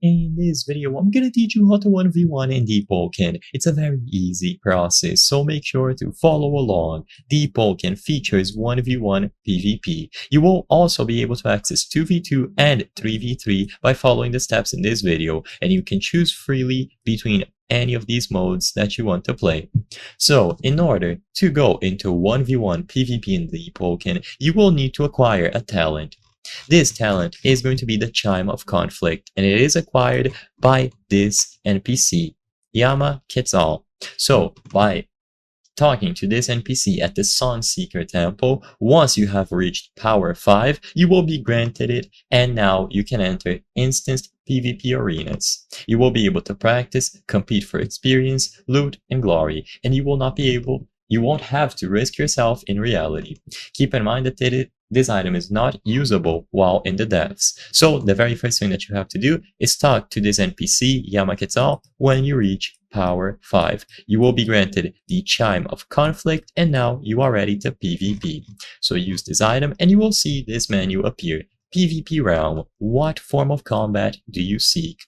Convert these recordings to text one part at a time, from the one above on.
In this video, I'm gonna teach you how to 1v1 in Deepwoken. It's a very easy process, so make sure to follow along. Deepwoken features 1v1 PvP. You will also be able to access 2v2 and 3v3 by following the steps in this video, and you can choose freely between any of these modes that you want to play. So, in order to go into 1v1 PvP in Deepwoken, you will need to acquire a talent. This talent is going to be the Chime of Conflict, and it is acquired by this NPC, Yama Quetzal. So, by talking to this NPC at the Sunseeker Temple, once you have reached Power 5, you will be granted it, and now you can enter instanced PvP arenas. You will be able to practice, compete for experience, loot, and glory, and you won't have to risk yourself in reality. Keep in mind that this item is not usable while in the depths. So the very first thing that you have to do is talk to this NPC, Yama Quetzal, when you reach Power 5. You will be granted the Chime of Conflict, and now you are ready to PvP. So use this item and you will see this menu appear. PvP realm, what form of combat do you seek?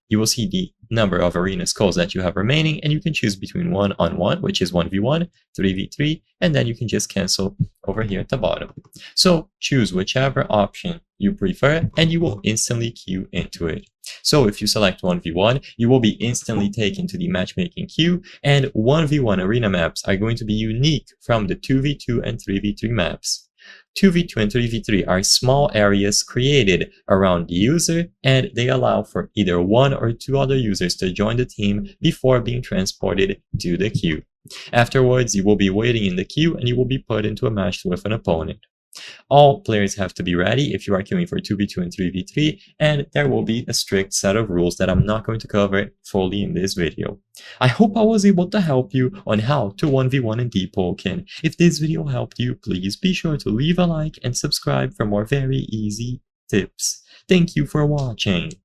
You will see the number of arena skulls that you have remaining, and you can choose between 1-on-1, which is 1v1, 3v3, and then you can just cancel over here at the bottom. So choose whichever option you prefer, and you will instantly queue into it. So if you select 1v1, you will be instantly taken to the matchmaking queue, and 1v1 arena maps are going to be unique from the 2v2 and 3v3 maps. 2v2 and 3v3 are small areas created around the user, and they allow for either one or two other users to join the team before being transported to the queue. Afterwards, you will be waiting in the queue and you will be put into a match with an opponent. All players have to be ready if you are queuing for 2v2 and 3v3, and there will be a strict set of rules that I'm not going to cover fully in this video. I hope I was able to help you on how to 1v1 in Deepwoken. If this video helped you, please be sure to leave a like and subscribe for more very easy tips. Thank you for watching.